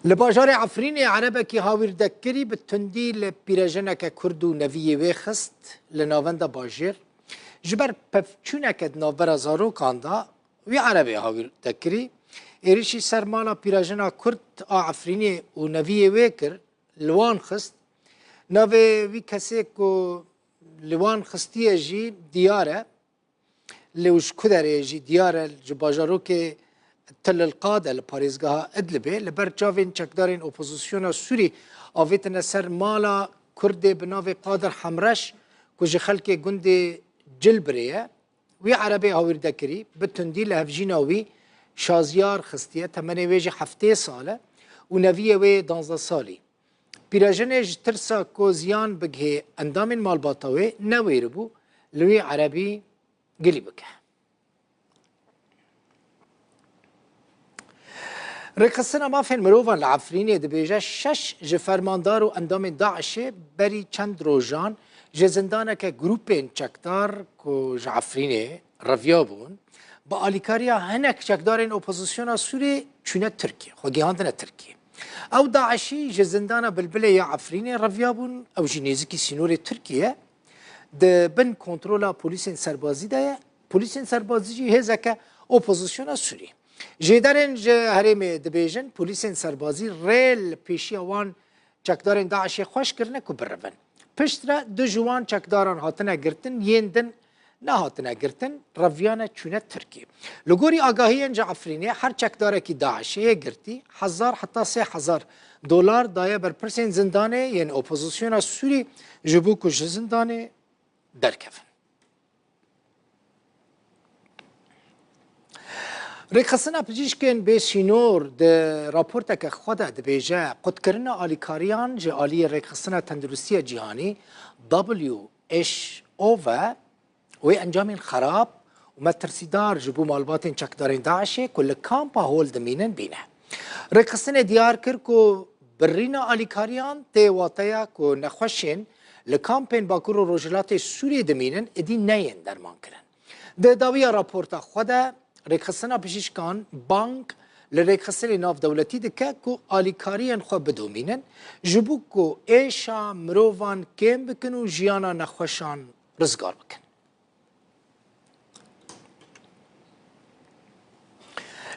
لباجار عفرین عربکی هاویر دکری به تندی لپیرجنک کرد و نویه ویخست لناوند باجر جبر پفچونکت نوبر زارو کاندا وی عربی هاویر دکری ایریشی سرمالا پیرجنا کرد عفرینی و نویه ویکر لوان خست نوی وی کسی کو لوان خستیه جی دیاره لوش کدره جی دیاره جباجارو که تل القاده لپاریزگاه ادلبه لبر جاوین چکدارین اپوزیسیون سوری آویتن سر مالا کرد بناو قادر حمرش کج خلک گند جلبریه وی عربی هاویر دکری بتندی لهفجیناوی شازیار خستیه تمنی ویج هفته ساله و نویه وی 12 سالی پیراجنش ترسا کو زیان بگه اندامین مالباتاوی نویر بو لوی عربی گلی بکه رقصنا مافن مروفان العفريني دبيجا شش جفرماندار و اندام داعش بري چند روجان جزندانه که گروپین چکدار کو جعفريني رفيابون با آلیکاریا هنک چکدارین اپوزیسیون سوری چونه ترکیه خوگیهاندن ترکیه او داعشی جزندانه بلبله یا عفريني رفيابون او جنیزکی سینور ترکیه ده بن کنترولا پولیسین سربازی ده پولیسین سربازی جی هزکه اپوزیسیون سوری جدارن هرم دبیجن پلیسین سربازی ریل پیشی وان چکدارن داعشی خوش کرنه کو برون پشترا دو جوان چکداران هاتنه گرتن یندن نه هاتنه گرتن رویانه چونه ترکی لگوری آگاهی انجا عفرینی هر چکداره کی داعشی گرتی 1000 حتی 3000 دلار دایه بر پرسین زندانه یعنی اپوزیسیون سوری جبو کش زندانه درکفن رقصنا پزیشکن به سینور ده راپورت که خود ده بیجه قد کرنا آلیکاریان جه آلی رقصنا تندرستی جهانی WHO و انجام خراب و مترسیدار جبو معلومات چکدارین داعشه کل کامپا هول دمینن بینه رقصنا دیار کر کو برینا آلیکاریان تی واتیا کو نخوشین لکامپین باکور و روجلات سوری دمینن ادی نین درمان کرن ده داوی راپورت خود رقصنا پشیشکان بانک لرقصنا ناف دولتی دکه کو آلیکاریان خو بدومینن جبو کو ایشا مروفان کم بکن و جیانا نخوشان رزگار بکن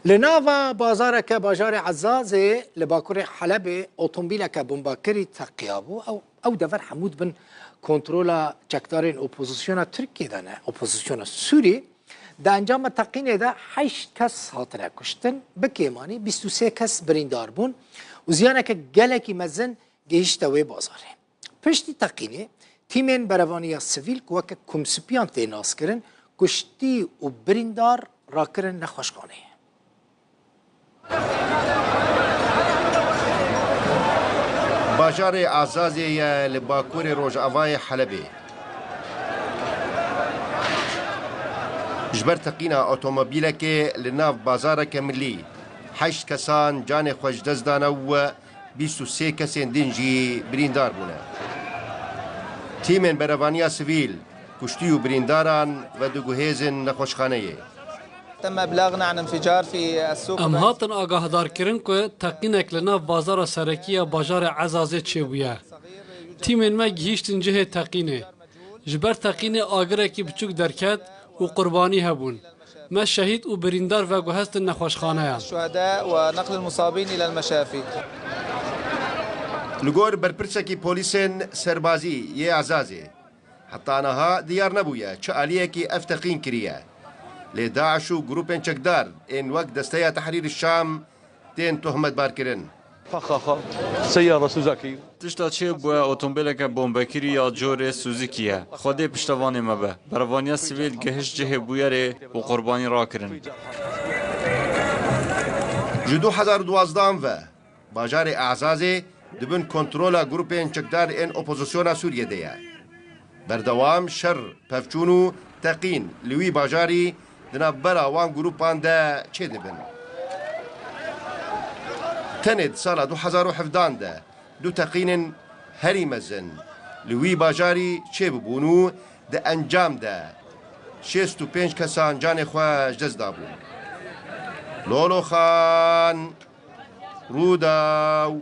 لناوا بازار که بازار عزازه لباکور حلب اتومبیل که بمباکری تقیابو او دفر حمود بن کنترولا چکدارین اپوزیسیون ترکی دانه اپوزیسیون سوری ده انجام تقینه ده 8 کس هاتنه کشتن بکیمانی 23 کس بریندار بون و زیانه که گلکی مزن گهشتوی بازاره پشتی تقینه تیمین بروانی سویل که وکه کمسپیان تیناس کرن کشتی و بریندار را کرن نخوشخانه باجار عزازی لباکور روجاوای حلبی جبر تقینا اتومبیل که لناف بازار کملی 8 کسان جان خوش دزدانه و 23 کسین دینجی بریندار بونه تیمن بروانیا سویل کشتی و برینداران و دو گهیزن نخوشخانه تم ابلاغنا عن انفجار في السوق ام هاتن آگاه دار کرن که تقینک لناف بازار سرکی بازار عزازه چه بویا تیمن ما گهیشتن جه تقینه جبر تقینه آگره کی بچوک درکت و قربانی هبون ما شهید و بریندار و گوهست نخوشخانه الشهداء ونقل المصابين الى المشافي لگور برپرسکی پولیسن سربازی یه عزازی حتی آنها دیار نبویا چه آلیه کی افتقین کریه لداعش و گروپن چکدار این وقت دسته تحریر الشام تین تهمت بار کرن سيارة سوزاكي تشتا چه بویا اتومبیل که بمبکری یا جور سوزیکیه خودی پشتوانی مبه بروانیا سویل گهش جه بویا ره و قربانی را کرن جدو 2012 و باجار اعزازی دبن کنترولا گروپین چکدار این اپوزیسیون سوریه دیه بردوام شر پفچونو تقین لوی باجاری دنابرا وان گروپان ده چه دبن تند سال 2017 ده دو تقین هری مزن لوی باجاری چه ببونو ده انجام ده 65 کسان جان خواه جز دابون لولو خان ڕووداو